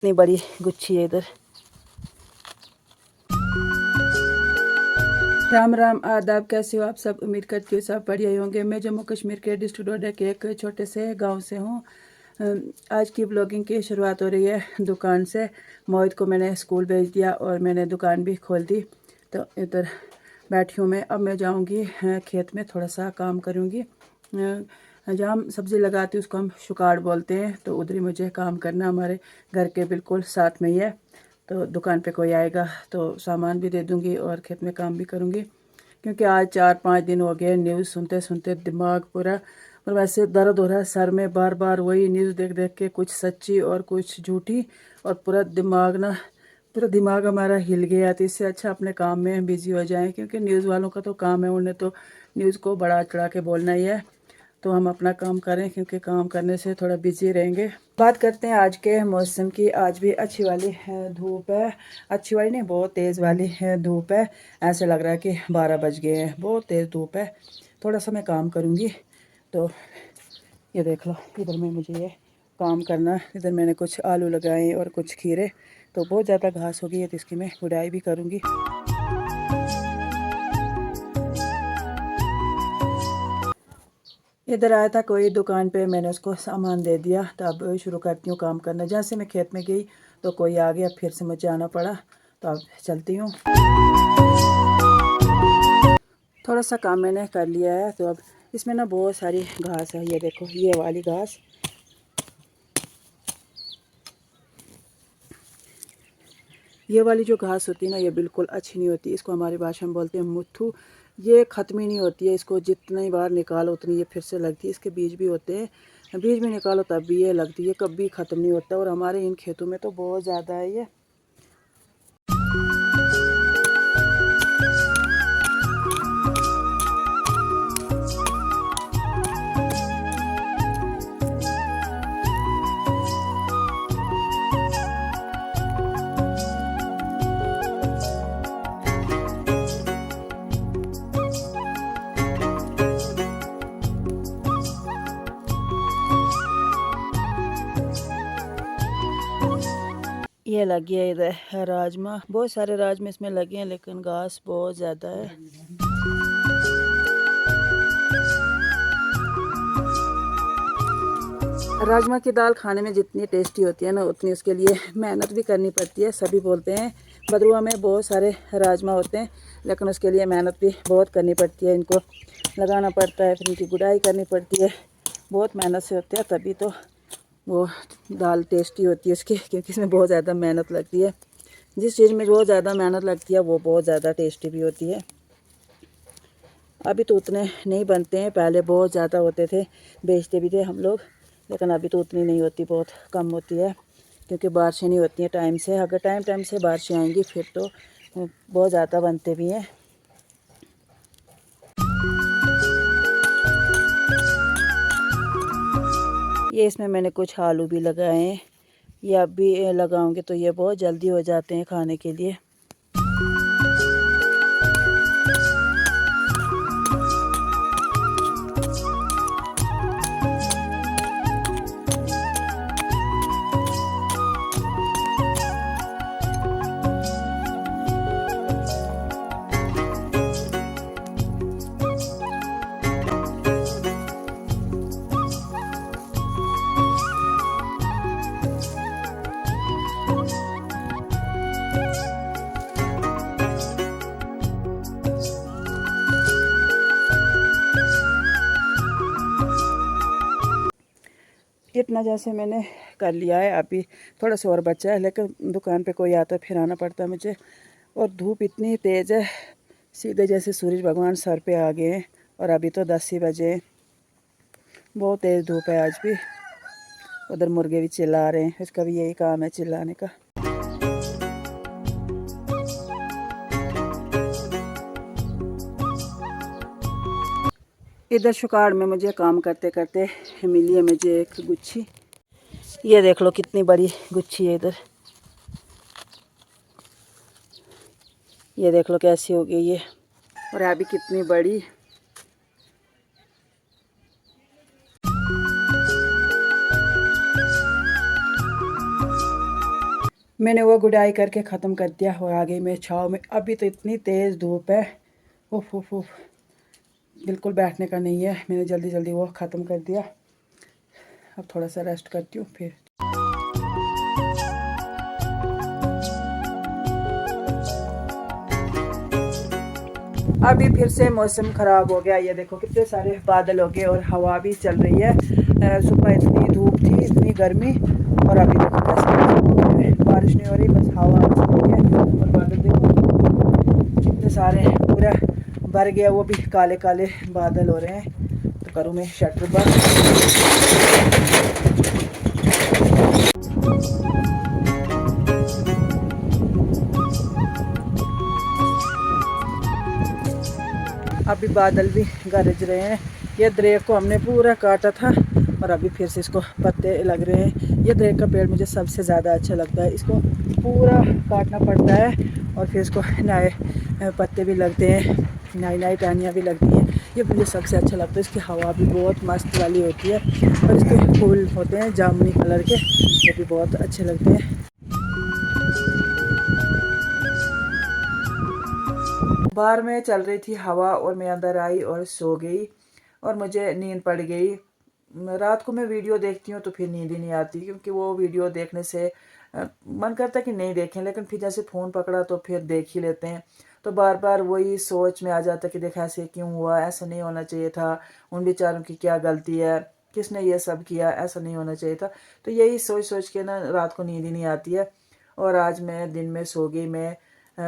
इतनी बड़ी गुच्छी है इधर। राम राम आदाब, कैसे हो आप सब? उम्मीद करती हूँ सब बढ़िया ही होंगे। मैं जम्मू कश्मीर के डिस्ट्रिक्ट डोडा के एक छोटे से गांव से हूँ। आज की ब्लॉगिंग की शुरुआत हो रही है दुकान से। मोहित को मैंने स्कूल भेज दिया और मैंने दुकान भी खोल दी, तो इधर बैठी हूँ मैं। अब मैं जाऊँगी खेत में, थोड़ा सा काम करूँगी। जहाँ हम सब्ज़ी लगाती हूँ उसको हम शुकाड़ बोलते हैं, तो उधर ही मुझे काम करना। हमारे घर के बिल्कुल साथ में ही है, तो दुकान पे कोई आएगा तो सामान भी दे दूँगी और खेत में काम भी करूँगी। क्योंकि आज 4-5 दिन हो गए न्यूज़ सुनते सुनते दिमाग पूरा, और वैसे दर्द हो रहा है सर में। बार बार वही न्यूज़ देख देख के, कुछ सच्ची और कुछ झूठी, और पूरा दिमाग हमारा हिल गया। तो इससे अच्छा अपने काम में बिज़ी हो जाएं, क्योंकि न्यूज़ वालों का तो काम है, उन्हें तो न्यूज़ को बढ़ा चढ़ा के बोलना ही है। तो हम अपना काम करें, क्योंकि काम करने से थोड़ा बिजी रहेंगे। बात करते हैं आज के मौसम की। आज भी अच्छी वाली है धूप है, अच्छी वाली नहीं, बहुत तेज़ वाली है धूप है। ऐसे लग रहा है कि 12 बज गए हैं, बहुत तेज़ धूप है। थोड़ा सा मैं काम करूँगी। तो ये देख लो, इधर में मुझे ये काम करना। इधर मैंने कुछ आलू लगाए और कुछ खीरे, तो बहुत ज़्यादा घास हो गई है, तो इसकी मैं गुड़ाई भी करूँगी। इधर आया था कोई दुकान पे, मैंने उसको सामान दे दिया। तो अब शुरू करती हूँ काम करना। जैसे मैं खेत में गई तो कोई आ गया, फिर से मुझे आना पड़ा, तो अब चलती हूँ। थोड़ा सा काम मैंने कर लिया है। तो अब इसमें ना बहुत सारी घास है, ये देखो, ये वाली घास। ये वाली जो घास होती है ना, ये बिल्कुल अच्छी नहीं होती। इसको हमारी भाषा में बोलते हैं मुट्ठू। ये ख़त्म ही नहीं होती है, इसको जितनी बार निकालो उतनी ये फिर से लगती है। इसके बीज भी होते हैं, बीज भी निकालो तब भी ये लगती है, कभी ख़त्म नहीं होता। और हमारे इन खेतों में तो बहुत ज़्यादा है ये। ये लगी है इधर राजमा, बहुत सारे राजमा इसमें लगे हैं, लेकिन घास बहुत ज़्यादा है। राजमा की दाल खाने में जितनी टेस्टी होती है ना, उतनी उसके लिए मेहनत भी करनी पड़ती है। सभी बोलते हैं बदरुआ में बहुत सारे राजमा होते हैं, लेकिन उसके लिए मेहनत भी बहुत करनी पड़ती है। इनको लगाना पड़ता है, फिर इनकी गुड़ाई करनी पड़ती है, बहुत मेहनत से होते हैं, तभी तो वो दाल टेस्टी होती है उसकी। क्योंकि इसमें बहुत ज़्यादा मेहनत लगती है। जिस चीज़ में बहुत ज़्यादा मेहनत लगती है वो बहुत ज़्यादा टेस्टी भी होती है। अभी तो उतने नहीं बनते हैं, पहले बहुत ज़्यादा होते थे, बेचते भी थे हम लोग, लेकिन अभी तो उतनी नहीं होती, बहुत कम होती है। क्योंकि बारिशें नहीं होती हैं टाइम से। अगर टाइम टाइम से बारिशें आएंगी फिर तो बहुत ज़्यादा बनते भी हैं। ये इसमें मैंने कुछ आलू भी लगाए हैं, ये अब भी लगाऊंगी तो ये बहुत जल्दी हो जाते हैं खाने के लिए। इतना जैसे मैंने कर लिया है, अभी थोड़ा सा और बचा है, लेकिन दुकान पे कोई आता है फिर आना पड़ता है मुझे। और धूप इतनी तेज़ है, सीधे जैसे सूरज भगवान सर पे आ गए हैं। और अभी तो 10 ही बजे हैं, बहुत तेज़ धूप है आज भी। उधर मुर्गे भी चिल्ला रहे हैं, इसका भी यही काम है, चिल्लाने का। इधर शुकाड़ में मुझे काम करते करते मिली है मुझे एक गुच्छी। ये देख लो कितनी बड़ी गुच्छी है इधर। ये देख लो कैसी हो गई ये, और अभी कितनी बड़ी। मैंने वो गुडाई करके ख़त्म कर दिया और आ गई मैं छाँव में। अभी तो इतनी तेज़ धूप है, उफ उफ उफ, बिल्कुल बैठने का नहीं है। मैंने जल्दी जल्दी वो ख़त्म कर दिया। अब थोड़ा सा रेस्ट करती हूँ फिर। अभी फिर से मौसम ख़राब हो गया। ये देखो कितने सारे बादल हो गए और हवा भी चल रही है। सुबह इतनी धूप थी, इतनी गर्मी, और अभी देखो कैसा मौसम हो गया है। बारिश नहीं हो रही, बस हवा चल रही है। और बादल देखो कितने सारे पूरा भर गया, वो भी काले काले बादल हो रहे हैं। तो करूँ मैं शटर बंद। अभी बादल भी गरज रहे हैं। ये दरेक को हमने पूरा काटा था और अभी फिर से इसको पत्ते लग रहे हैं। ये दरेक का पेड़ मुझे सबसे ज़्यादा अच्छा लगता है। इसको पूरा काटना पड़ता है और फिर इसको नए पत्ते भी लगते हैं, नई नई टहनियाँ भी लगती हैं। ये मुझे सबसे अच्छा लगता है। इसकी हवा भी बहुत मस्त वाली होती है और इसके फूल होते हैं जामुनी कलर के, ये भी बहुत अच्छे लगते हैं। बाहर में चल रही थी हवा और मैं अंदर आई और सो गई और मुझे नींद पड़ गई। रात को मैं वीडियो देखती हूँ तो फिर नींद ही नहीं आती, क्योंकि वो वीडियो देखने से मन करता है कि नहीं देखें, लेकिन फिर जैसे फ़ोन पकड़ा तो फिर देख ही लेते हैं। तो बार बार वही सोच में आ जाता कि देखा ऐसे क्यों हुआ, ऐसा नहीं होना चाहिए था, उन बेचारों की क्या गलती है, किसने ये सब किया, ऐसा नहीं होना चाहिए था। तो यही सोच सोच के ना रात को नींद ही नहीं आती है। और आज मैं दिन में सो गई, मैं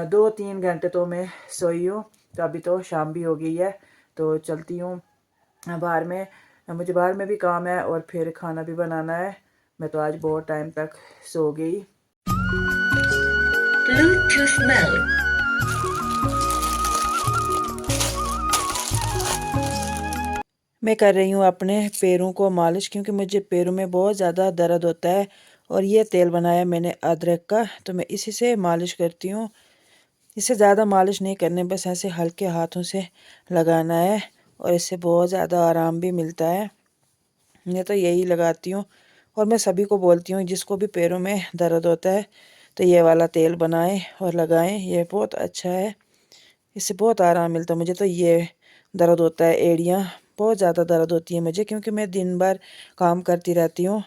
2-3 घंटे तो मैं सोई हूँ। तो अभी तो शाम भी हो गई है, तो चलती हूँ बाहर में। मुझे बाहर में भी काम है और फिर खाना भी बनाना है। मैं तो आज बहुत टाइम तक सो गई। Bluetooth mode। मैं कर रही हूँ अपने पैरों को मालिश, क्योंकि मुझे पैरों में बहुत ज़्यादा दर्द होता है। और ये तेल बनाया मैंने अदरक का, तो मैं इसी से मालिश करती हूँ। इससे ज़्यादा मालिश नहीं करने, बस ऐसे हल्के हाथों से लगाना है और इससे बहुत ज़्यादा आराम भी मिलता है। मैं तो यही लगाती हूँ और मैं सभी को बोलती हूँ जिसको भी पैरों में दर्द होता है तो ये वाला तेल बनाएं और लगाएं। ये बहुत अच्छा है, इससे बहुत आराम मिलता है। मुझे तो ये दर्द होता है, एड़ियाँ बहुत ज़्यादा दर्द होती है मुझे, क्योंकि मैं दिन भर काम करती रहती हूँ।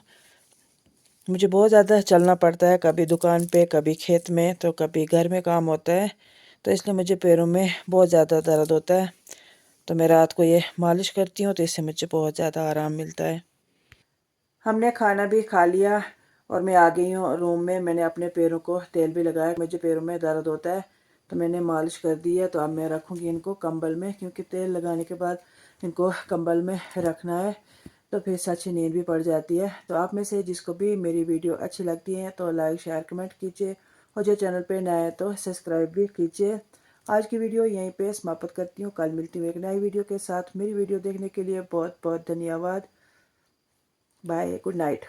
मुझे बहुत ज़्यादा चलना पड़ता है, कभी दुकान पे, कभी खेत में, तो कभी घर में काम होता है। तो इसलिए मुझे पैरों में बहुत ज़्यादा दर्द होता है। तो मैं रात को ये मालिश करती हूँ तो इससे मुझे बहुत ज़्यादा आराम मिलता है। हमने खाना भी खा लिया और मैं आ गई हूँ रूम में। मैंने अपने पैरों को तेल भी लगाया, मुझे पैरों में दर्द होता है तो मैंने मालिश कर दी है। तो अब मैं रखूँगी इनको कंबल में, क्योंकि तेल लगाने के बाद इनको कंबल में रखना है, तो फिर से अच्छी नींद भी पड़ जाती है। तो आप में से जिसको भी मेरी वीडियो अच्छी लगती है तो लाइक शेयर कमेंट कीजिए, और जो चैनल पे नया है तो सब्सक्राइब भी कीजिए। आज की वीडियो यहीं पे समाप्त करती हूँ। कल मिलती हूँ एक नई वीडियो के साथ। मेरी वीडियो देखने के लिए बहुत बहुत धन्यवाद। Bye, good night.